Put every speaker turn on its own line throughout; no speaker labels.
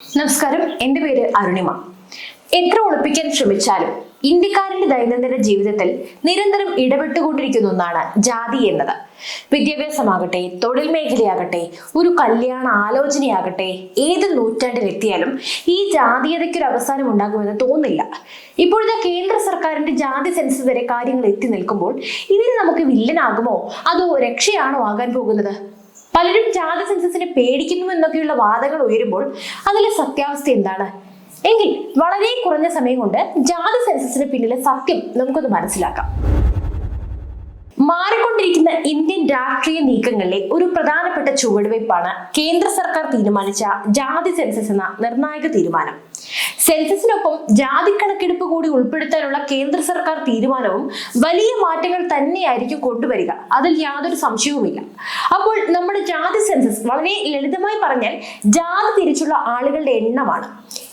നമസ്കാരം, എൻ്റെ പേര് അരുണിമ. എത്ര ഒളിപ്പിക്കാൻ ശ്രമിച്ചാലും ഇന്ത്യക്കാരന്റെ ദൈനംദിന ജീവിതത്തിൽ നിരന്തരം ഇടപെട്ടുകൊണ്ടിരിക്കുന്ന ഒന്നാണ് ജാതി എന്നത്. വിദ്യാഭ്യാസമാകട്ടെ, തൊഴിൽ മേഖലയാകട്ടെ, ഒരു കല്യാണ ആലോചനയാകട്ടെ, ഏത് നൂറ്റാണ്ടിലെത്തിയാലും ഈ ജാതീയതയ്ക്കൊരു അവസാനം ഉണ്ടാകുമെന്ന് തോന്നില്ല. ഇപ്പോഴത്തെ കേന്ദ്ര സർക്കാരിന്റെ ജാതി സെൻസസ് വരെ കാര്യങ്ങൾ എത്തി നിൽക്കുമ്പോൾ ഇതിന് നമുക്ക് വില്ലനാകുമോ അതോ രക്ഷയാണോ ആകാൻ പോകുന്നത്? പലരും ജാതി സെൻസസിനെ പേടിക്കുന്നു എന്നൊക്കെയുള്ള വാദങ്ങൾ ഉയരുമ്പോൾ അതിലെ സത്യാവസ്ഥ എന്താണ്? എങ്കിൽ വളരെ കുറഞ്ഞ സമയം കൊണ്ട് ജാതി സെൻസസിന് പിന്നിലെ സത്യം നമുക്കൊന്ന് മനസ്സിലാക്കാം. മാറിക്കൊണ്ടിരിക്കുന്ന ഇന്ത്യൻ രാഷ്ട്രീയ നീക്കങ്ങളിലെ ഒരു പ്രധാനപ്പെട്ട ചുവടുവയ്പ്പാണ് കേന്ദ്ര സർക്കാർ തീരുമാനിച്ച ജാതി സെൻസസ് എന്ന നിർണായക തീരുമാനം. സെൻസസിനൊപ്പം ജാതി കണക്കെടുപ്പ് കൂടി ഉൾപ്പെടുത്താനുള്ള കേന്ദ്ര സർക്കാർ തീരുമാനവും വലിയ മാറ്റങ്ങൾ തന്നെയായിരിക്കും കൊണ്ടുവരിക, അതിൽ യാതൊരു സംശയവുമില്ല. അപ്പോൾ നമ്മുടെ ജാതി സെൻസസ് വളരെ ലളിതമായി പറഞ്ഞാൽ ജാതി തിരിച്ചുള്ള ആളുകളുടെ എണ്ണമാണ്.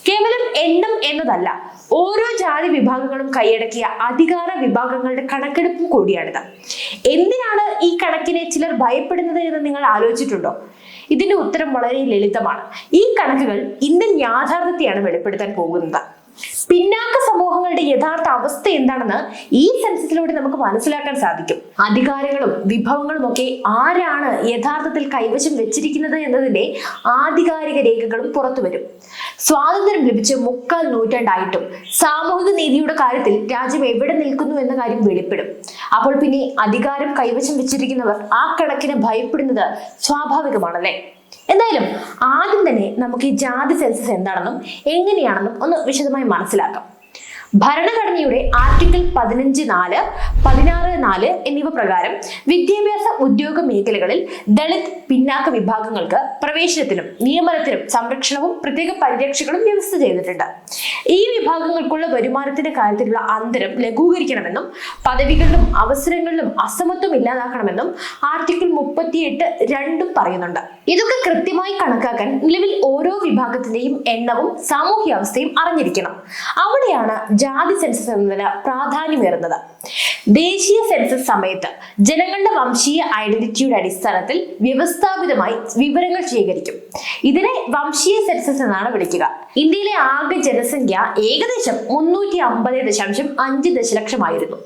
കേവലം എണ്ണം എന്നതല്ല, ഓരോ ജാതി വിഭാഗങ്ങളും കൈയടക്കിയ അധികാര വിഭാഗങ്ങളുടെ കണക്കെടുപ്പും കൂടിയാണിത്. എന്തിനാണ് ഈ കണക്കിനെ ചിലർ ഭയപ്പെടുന്നത് എന്ന് നിങ്ങൾ ആലോചിച്ചിട്ടുണ്ടോ? ഇതിന്റെ ഉത്തരം വളരെ ലളിതമാണ്. ഈ കണക്കുകൾ ഇന്ത്യൻ യാഥാർത്ഥ്യത്തെയാണ് വെളിപ്പെടുത്താൻ പോകുന്നത്. പിന്നാക്ക സമൂഹങ്ങളുടെ യഥാർത്ഥ അവസ്ഥ എന്താണെന്ന് ഈ സെൻസസിലൂടെ നമുക്ക് മനസ്സിലാക്കാൻ സാധിക്കും. അധികാരങ്ങളും വിഭവങ്ങളും ഒക്കെ ആരാണ് യഥാർത്ഥത്തിൽ കൈവശം വെച്ചിരിക്കുന്നത് എന്നതിന്റെ ആധികാരിക രേഖകളും പുറത്തു വരും. സ്വാതന്ത്ര്യം ലഭിച്ച് 3/4 നൂറ്റാണ്ടായിട്ടും സാമൂഹിക നീതിയുടെ കാര്യത്തിൽ രാജ്യം എവിടെ നിൽക്കുന്നു എന്ന കാര്യം വെളിപ്പെടും. അപ്പോൾ പിന്നെ അധികാരം കൈവശം വെച്ചിരിക്കുന്നവർ ആ കണക്കിന് ഭയപ്പെടുന്നത് സ്വാഭാവികമാണല്ലേ? എന്തായാലും ആദ്യം തന്നെ നമുക്ക് ഈ ജാതി സെൻസസ് എന്താണെന്നും എങ്ങനെയാണെന്നും ഒന്ന് വിശദമായി മനസ്സിലാക്കാം. ഭരണഘടനയുടെ ആർട്ടിക്കിൾ 15(4), 16(4) എന്നിവ പ്രകാരം വിദ്യാഭ്യാസ ഉദ്യോഗ മേഖലകളിൽ ദളിത് പിന്നാക്ക വിഭാഗങ്ങൾക്ക് പ്രവേശനത്തിനും നിയമനത്തിനും സംരക്ഷണവും പ്രത്യേക പരിരക്ഷകളും വ്യവസ്ഥ ചെയ്തിട്ടുണ്ട്. ഈ വിഭാഗങ്ങൾക്കുള്ള വരുമാനത്തിന്റെ കാര്യത്തിലുള്ള അന്തരം ലഘൂകരിക്കണമെന്നും പദവികളിലും അവസരങ്ങളിലും അസമത്വം ഇല്ലാതാക്കണമെന്നും ആർട്ടിക്കിൾ 38(2) പറയുന്നുണ്ട്. ഇതൊക്കെ കൃത്യമായി കണക്കാക്കാൻ നിലവിൽ ഓരോ വിഭാഗത്തിന്റെയും എണ്ണവും സാമൂഹ്യാവസ്ഥയും അറിഞ്ഞിരിക്കണം. അവിടെയാണ് ജാതി സെൻസസ് എന്നതിന് പ്രാധാന്യമേറുന്നത്. ദേശീയ സെൻസസ് സമയത്ത് ജനങ്ങളുടെ വംശീയ ഐഡന്റിറ്റിയുടെ അടിസ്ഥാനത്തിൽ വ്യവസ്ഥാപിതമായി വിവരങ്ങൾ ശേഖരിക്കും. ഇതിനെ വംശീയ സെൻസസ് എന്നാണ് വിളിക്കുക. ഇന്ത്യയിലെ ആകെ ജനസംഖ്യ ഏകദേശം 350.5 ദശലക്ഷമായിരുന്നു.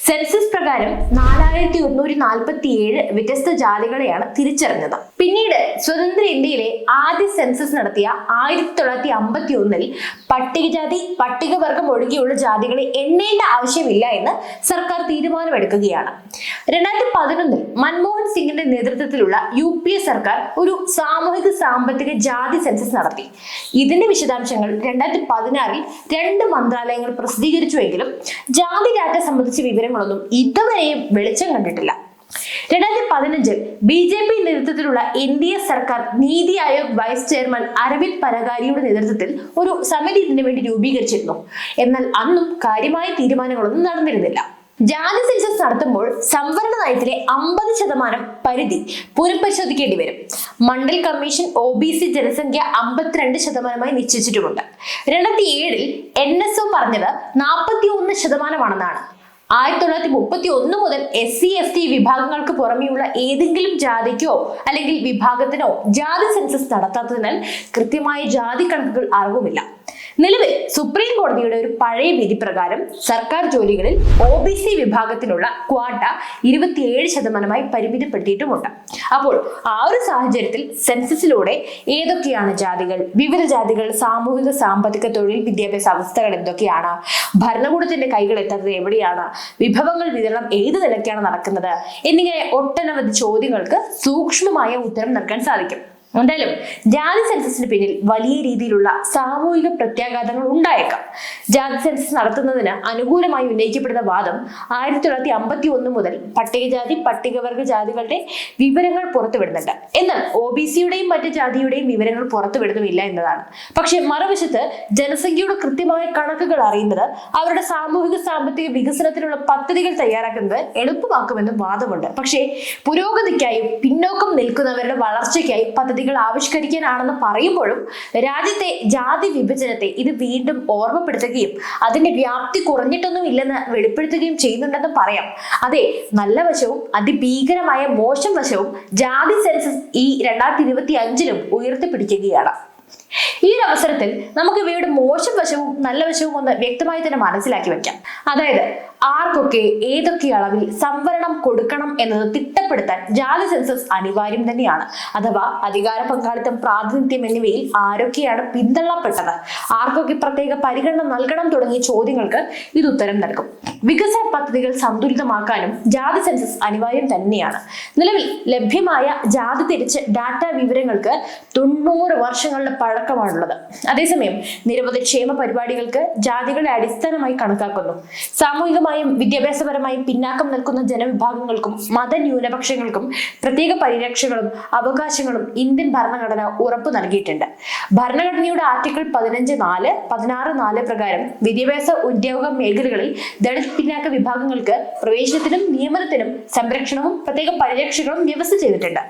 സെൻസസ് പ്രകാരം 4147 വ്യത്യസ്ത ജാതികളെയാണ് തിരിച്ചറിഞ്ഞത്. പിന്നീട് സ്വതന്ത്ര ഇന്ത്യയിലെ ആദ്യ സെൻസസ് നടത്തിയ 1951 പട്ടികജാതി പട്ടികവർഗം ഒഴികെയുള്ള ജാതികളെ എണ്ണേണ്ട ആവശ്യമില്ല എന്ന് സർക്കാർ തീരുമാനമെടുക്കുകയാണ്. 2011 മൻമോഹൻ സിംഗിന്റെ നേതൃത്വത്തിലുള്ള UPA സർക്കാർ ഒരു സാമൂഹിക സാമ്പത്തിക ജാതി സെൻസസ് നടത്തി. ഇതിന്റെ വിശദാംശങ്ങൾ 2016 2 മന്ത്രാലയങ്ങൾ പ്രസിദ്ധീകരിച്ചുവെങ്കിലും ജാതി ഡാറ്റ സംബന്ധിച്ച വിവരങ്ങളൊന്നും ഇതുവരെയും വെളിച്ചം കണ്ടിട്ടില്ല. 2015 BJP നേതൃത്വത്തിലുള്ള NDA സർക്കാർ നീതി ആയോഗ് വൈസ് ചെയർമാൻ അരവിന്ദ് പനഗാരിയുടെ നേതൃത്വത്തിൽ ഒരു സമിതി ഇതിനു വേണ്ടി രൂപീകരിച്ചിരുന്നു. എന്നാൽ അന്നും കാര്യമായ തീരുമാനങ്ങളൊന്നും നടന്നിരുന്നില്ല. ജാതി സെൻസസ് നടത്തുമ്പോൾ സംവരണ നയത്തിലെ 50% പരിധി പുനഃപരിശോധിക്കേണ്ടി വരും. മണ്ഡൽ കമ്മീഷൻ OBC ജനസംഖ്യ 52% നിശ്ചയിച്ചിട്ടുമുണ്ട്. 2007 NSO പറഞ്ഞത് 41%. 1931 മുതൽ SC/ST വിഭാഗങ്ങൾക്ക് പുറമെയുള്ള ഏതെങ്കിലും ജാതിക്കോ അല്ലെങ്കിൽ വിഭാഗത്തിനോ ജാതി സെൻസസ് നടത്താത്തതിനാൽ കൃത്യമായ ജാതി കണക്കുകൾ അറിവുമില്ല. നിലവിൽ സുപ്രീം കോടതിയുടെ ഒരു പഴയ വിധി പ്രകാരം സർക്കാർ ജോലികളിൽ OBC വിഭാഗത്തിനുള്ള ക്വാട്ട 27% പരിമിതപ്പെടുത്തിയിട്ടുമുണ്ട്. അപ്പോൾ ആ ഒരു സാഹചര്യത്തിൽ സെൻസസിലൂടെ ഏതൊക്കെയാണ് ജാതികൾ, വിവിധ ജാതികൾ, സാമൂഹിക സാമ്പത്തിക തൊഴിൽ വിദ്യാഭ്യാസ അവസ്ഥകൾ എന്തൊക്കെയാണ്, ഭരണകൂടത്തിന്റെ കൈകൾ എത്തുന്നത് എവിടെയാണ്, വിഭവങ്ങൾ വിതരണം ഏത് നിലയ്ക്കാണ് നടക്കുന്നത് എന്നിങ്ങനെ ഒട്ടനവധി ചോദ്യങ്ങൾക്ക് സൂക്ഷ്മമായ ഉത്തരം നൽകാൻ സാധിക്കും. എന്തായാലും ജാതി സെൻസസിന് പിന്നിൽ വലിയ രീതിയിലുള്ള സാമൂഹിക പ്രത്യാഘാതങ്ങൾ ഉണ്ടായേക്കാം. ജാതി സെൻസസ് നടത്തുന്നതിന് അനുകൂലമായി ഉന്നയിക്കപ്പെടുന്ന വാദം 1951 മുതൽ പട്ടികജാതി പട്ടികവർഗ ജാതികളുടെ വിവരങ്ങൾ പുറത്തുവിടുന്നുണ്ട്. എന്നാൽ OBCയുടെയും മറ്റ് ജാതിയുടെയും വിവരങ്ങൾ പുറത്തുവിടുന്നുമില്ല എന്നതാണ്. പക്ഷെ മറുവശത്ത് ജനസംഖ്യയുടെ കൃത്യമായ കണക്കുകൾ അറിയുന്നത് അവരുടെ സാമൂഹിക സാമ്പത്തിക വികസനത്തിനുള്ള പദ്ധതികൾ തയ്യാറാക്കുന്നത് എളുപ്പമാക്കുമെന്നും വാദമുണ്ട്. പക്ഷേ പുരോഗതിക്കായും പിന്നോക്കം നിൽക്കുന്നവരുടെ വളർച്ചയ്ക്കായി പദ്ധതി ആവിഷ്കരിക്കാനാണെന്ന് പറയുമ്പോഴും രാജ്യത്തെ ജാതി വിഭജനത്തെ ഇത് വീണ്ടും ഓർമ്മപ്പെടുത്തുകയും അതിന്റെ വ്യാപ്തി കുറഞ്ഞിട്ടൊന്നും ഇല്ലെന്ന് വെളിപ്പെടുത്തുകയും ചെയ്യുന്നുണ്ടെന്ന് പറയാം. അതെ, നല്ല വശവും അതിഭീകരമായ മോശം വശവും ജാതി സെൻസസ് ഈ 2025 ഉയർത്തിപ്പിടിക്കുകയാണ്. ഈ ഒരു അവസരത്തിൽ നമുക്ക് ഇവയുടെ മോശം വശവും നല്ല വശവും ഒന്ന് വ്യക്തമായി തന്നെ മനസ്സിലാക്കി വെക്കാം. അതായത് ആർക്കൊക്കെ ഏതൊക്കെ അളവിൽ സംവരണം കൊടുക്കണം എന്നത് തിട്ടപ്പെടുത്താൻ ജാതി സെൻസസ് അനിവാര്യം തന്നെയാണ്. അഥവാ അധികാര പങ്കാളിത്തം, പ്രാതിനിധ്യം എന്നിവയിൽ ആരൊക്കെയാണ് പിന്തള്ളപ്പെട്ടത്, ആർക്കൊക്കെ പ്രത്യേക പരിഗണന നൽകണം തുടങ്ങിയ ചോദ്യങ്ങൾക്ക് ഇത് ഉത്തരം നൽകും. വികസന പദ്ധതികൾ സന്തുലിതമാക്കാനും ജാതി സെൻസസ് അനിവാര്യം തന്നെയാണ്. നിലവിൽ ലഭ്യമായ ജാതി തിരിച്ച് ഡാറ്റ വിവരങ്ങൾക്ക് 90 വർഷങ്ങളുടെ പഴക്കമാണുള്ളത്. അതേസമയം നിരവധി ക്ഷേമ പരിപാടികൾക്ക് ജാതികളെ അടിസ്ഥാനമായി കണക്കാക്കുന്നു. സാമൂഹികമായും വിദ്യാഭ്യാസപരമായും പിന്നാക്കം നിൽക്കുന്ന ജനവിഭാഗങ്ങൾക്കും മതന്യൂനപക്ഷങ്ങൾക്കും പ്രത്യേക പരിരക്ഷകളും അവകാശങ്ങളും ഇന്ത്യൻ ഭരണഘടന ഉറപ്പു നൽകിയിട്ടുണ്ട്. ഭരണഘടനയുടെ ആർട്ടിക്കിൾ 15(4), 16(4) പ്രകാരം വിദ്യാഭ്യാസ ഉദ്യോഗ മേഖലകളിൽ ദളിത് പിന്നാക്ക വിഭാഗങ്ങൾക്ക് പ്രവേശനത്തിനും നിയമനത്തിനും സംരക്ഷണവും പ്രത്യേക പരിരക്ഷകളും വ്യവസ്ഥ ചെയ്തിട്ടുണ്ട്.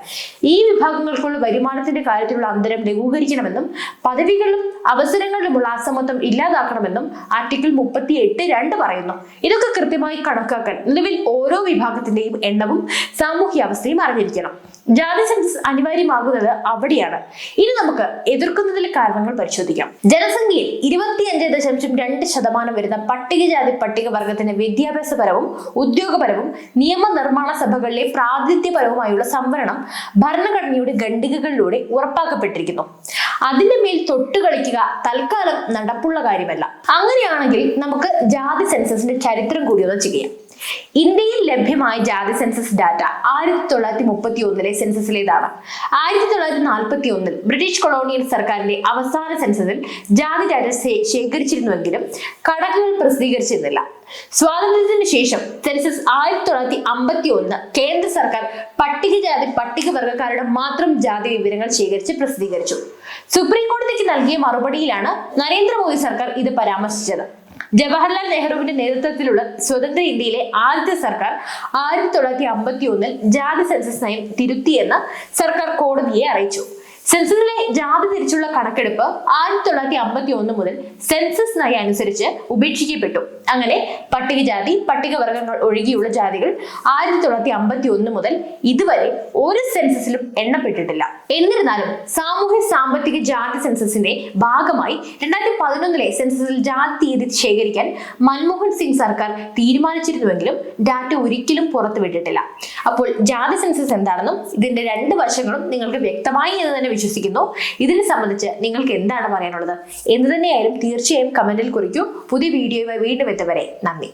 ഈ വിഭാഗങ്ങൾക്കുള്ള വരുമാനത്തിന്റെ കാര്യത്തിലുള്ള അന്തരം ലഘൂകരിക്കണമെന്നും പദവികളിലും അവസരങ്ങളിലുമുള്ള അസമത്വം ഇല്ലാതാക്കണമെന്നും ആർട്ടിക്കിൾ 38(2) പറയുന്നു. ഇതൊക്കെ കൃത്യമായി കണക്കാക്കാൻ നിലവിൽ ഓരോ വിഭാഗത്തിന്റെയും എണ്ണവും സാമൂഹ്യ അവസ്ഥയും അറിഞ്ഞിരിക്കണം. ജാതി സെൻസസ് അനിവാര്യമാകുന്നത് അവിടെയാണ്. ഇനി നമുക്ക് എതിർക്കുന്നതിലെ കാരണങ്ങൾ പരിശോധിക്കാം. ജനസംഖ്യയിൽ 25.2% വരുന്ന പട്ടികജാതി പട്ടികവർഗത്തിന് വിദ്യാഭ്യാസപരവും ഉദ്യോഗപരവും നിയമനിർമ്മാണ സഭകളിലെ പ്രാതിനിധ്യപരവുമായുള്ള സംവരണം ഭരണഘടനയുടെ ഖണ്ഡികകളിലൂടെ ഉറപ്പാക്കപ്പെട്ടിരിക്കുന്നു. അതിന്റെ മേൽ തൊട്ടുകളിക്കുക തൽക്കാലം നടപ്പുള്ള കാര്യമല്ല. അങ്ങനെയാണെങ്കിൽ നമുക്ക് ജാതി സെൻസസിന്റെ ചരിത്രം കൂടി ഒന്ന് ചെയ്യാം. ഇന്ത്യയിൽ ലഭ്യമായ ജാതി സെൻസസ് ഡാറ്റ 1931 സെൻസസിലേതാണ്. 1941 ബ്രിട്ടീഷ് കൊളോണിയൽ സർക്കാരിന്റെ അവസാന സെൻസസിൽ ജാതി ഡാറ്റ ശേഖരിച്ചിരുന്നുവെങ്കിലും കണക്കുകൾ പ്രസിദ്ധീകരിച്ചിരുന്നില്ല. സ്വാതന്ത്ര്യത്തിന് ശേഷം സെൻസസ് 1951 കേന്ദ്ര സർക്കാർ പട്ടികജാതി പട്ടികവർഗക്കാരുടെ മാത്രം ജാതി വിവരങ്ങൾ ശേഖരിച്ച് പ്രസിദ്ധീകരിച്ചു. സുപ്രീം കോടതിക്ക് നൽകിയ മറുപടിയിലാണ് നരേന്ദ്രമോദി സർക്കാർ ഇത് പരാമർശിച്ചത്. ജവഹർലാൽ നെഹ്റുവിന്റെ നേതൃത്വത്തിലുള്ള സ്വതന്ത്ര ഇന്ത്യയിലെ ആദ്യത്തെ സർക്കാർ 1951 ജാതി സെൻസസ് നയം തിരുത്തിയെന്ന് സർക്കാർ കോടതിയെ അറിയിച്ചു. സെൻസസിലെ ജാതി തിരിച്ചുള്ള കണക്കെടുപ്പ് 1951 മുതൽ സെൻസസ് നയം അനുസരിച്ച് ഉപേക്ഷിക്കപ്പെട്ടു. അങ്ങനെ പട്ടികജാതി പട്ടികവർഗങ്ങൾ ഒഴികെയുള്ള ജാതികൾ 1951 മുതൽ ഇതുവരെ ഒരു സെൻസസിലും എണ്ണപ്പെട്ടിട്ടില്ല. എന്നിരുന്നാലും സാമൂഹ്യ സാമ്പത്തിക ജാതി സെൻസസിന്റെ ഭാഗമായി 2011 സെൻസസിൽ ജാതി തീയതി ശേഖരിക്കാൻ മൻമോഹൻ സിംഗ് സർക്കാർ തീരുമാനിച്ചിരുന്നുവെങ്കിലും ഡാറ്റ ഒരിക്കലും പുറത്തുവിട്ടിട്ടില്ല. അപ്പോൾ ജാതി സെൻസസ് എന്താണെന്നും ഇതിന്റെ 2 വശങ്ങളും നിങ്ങൾക്ക് വ്യക്തമായി എന്ന് തന്നെ വിശ്വസിക്കുന്നു. ഇതിനെ സംബന്ധിച്ച് നിങ്ങൾക്ക് എന്താണ് പറയാനുള്ളത് എന്ന് തന്നെയായാലും തീർച്ചയായും കമന്റിൽ കുറിക്കൂ. പുതിയ വീഡിയോയുമായി വീണ്ടും എത്തുവരെ നന്ദി.